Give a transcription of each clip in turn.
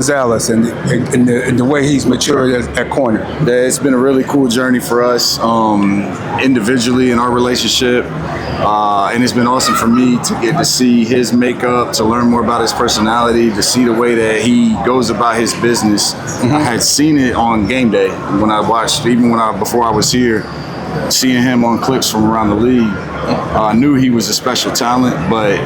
Gonzalez and the way he's matured at corner? Yeah, it's been a really cool journey for us individually in our relationship. And it's been awesome for me to get to see his makeup, to learn more about his personality, to see the way that he goes about his business. I had seen it on game day when I watched, before I was here, seeing him on clips from around the league. I knew he was a special talent, but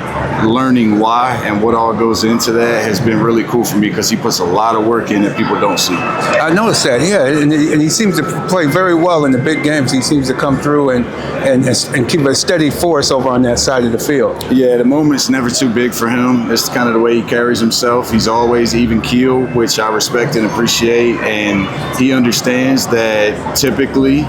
learning why and what all goes into that has been really cool for me because he puts a lot of work in that people don't see. I noticed that, yeah, and he seems to play very well in the big games. He seems to come through and keep a steady force over on that side of the field. Yeah, the moment's never too big for him. It's kind of the way he carries himself. He's always even keel, which I respect and appreciate, and he understands that typically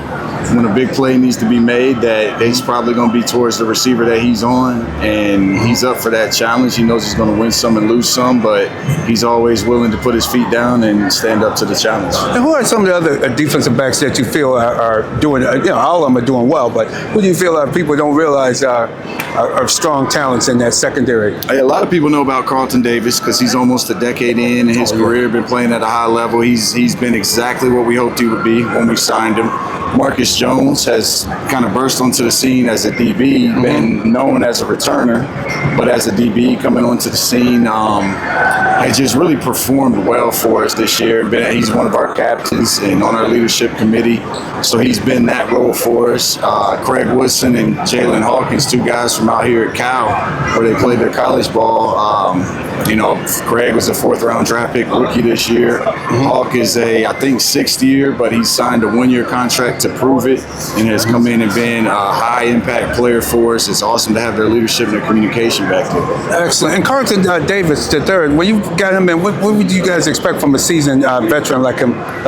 when a big play needs to be made, that it's probably going to be towards the receiver that he's on, and he's up for that challenge. He knows he's going to win some and lose some, but he's always willing to put his feet down and stand up to the challenge. And who are some of the other defensive backs that you feel are doing, all of them are doing well, but who do you feel people don't realize are strong talents in that secondary? A lot of people know about Carlton Davis because he's almost a decade in his career, been playing at a high level. He's been exactly what we hoped he would be when we signed him. Marcus Jones has kind of burst onto the scene as a DB, been known as a returner, but as a DB coming onto the scene, has just really performed well for us this year. He's one of our captains and on our leadership committee, so he's been that role for us. Craig Woodson and Jalen Hawkins, two guys from out here at Cal, where they played their college ball. Craig was a fourth-round draft pick rookie this year. Hawk is I think, sixth year, but he signed a one-year contract to prove it and has come in and been a high-impact player for us. It's awesome to have their leadership and their communication back there. Excellent. And Carlton Davis, the third, when you got him in, what would you guys expect from a seasoned veteran like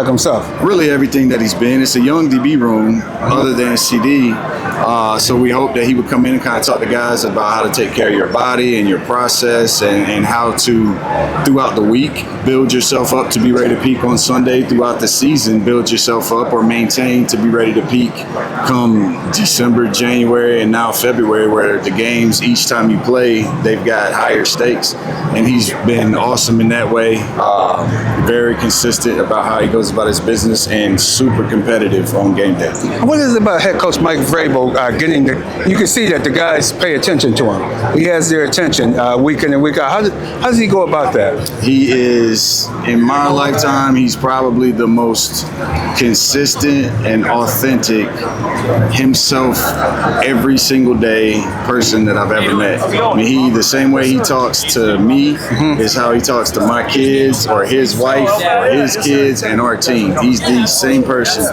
himself? Really everything that he's been. It's a young DB room other than CD. So we hope that he would come in and kind of talk to guys about how to take care of your body and your process and how to, throughout the week, build yourself up to be ready to peak on Sunday. Throughout the season, build yourself up or maintain to be ready to peak come December, January, and now February, where the games, each time you play, they've got higher stakes. And he's been awesome in that way, very consistent about how he goes about his business and super competitive on game day. What is it about head coach Mike Vrabel you can see that the guys pay attention to him. He has their attention week in and week out. How does he go about that? He is, in my lifetime, he's probably the most consistent and authentic himself every single day person that I've ever met. I mean, the same way he talks to me is how he talks to my kids or his wife or his kids and our team. He's the same person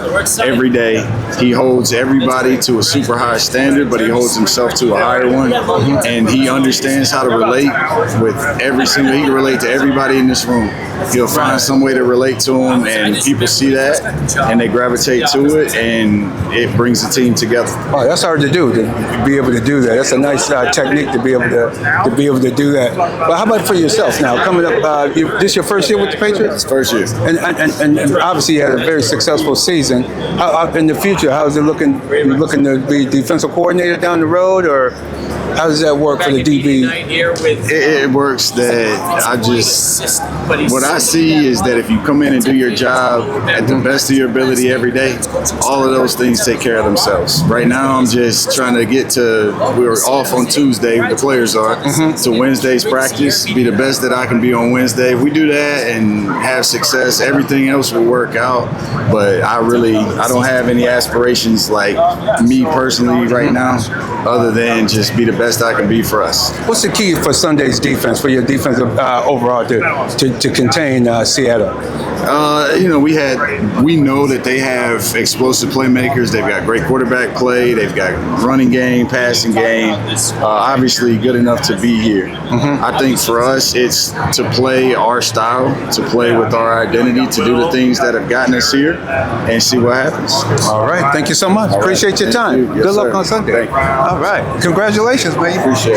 every day. He holds everybody to a super high standard, but he holds himself to a higher one. And he understands how to relate with he can relate to everybody in this room. He'll find some way to relate to him, and people see that and they gravitate to it, and it brings the team together. Oh, that's hard to do, to be able to do that. That's a nice technique to be able to do that. But how about for yourself now? Coming up, this your first year with the Patriots? First year. And obviously you had a very successful season. How in the future, how is it looking? You looking to be defensive coordinator down the road, or how does that work for the DB? It works that what I see is that if you come in and do your job at the best of your ability every day, all of those things take care of themselves. Right now, I'm just trying to get to, we were off on Tuesday, the players are, to Wednesday's practice, be the best that I can be on Wednesday. If we do that and have success, everything else will work out. But I don't have any aspirations like me personally right now, other than just be the best I can be for us. What's the key for Sunday's defense, for your defensive overall to contain Seattle? We know that they have explosive playmakers. They've got great quarterback play. They've got running game, passing game. Obviously good enough to be here. I think for us, it's to play our style, to play with our identity, to do the things that have gotten us here, and see what happens. All right. Thank you so much. Appreciate your time. Yes, Good luck sir. on Sunday. Thank you. All right. Congratulations, man. Appreciate it.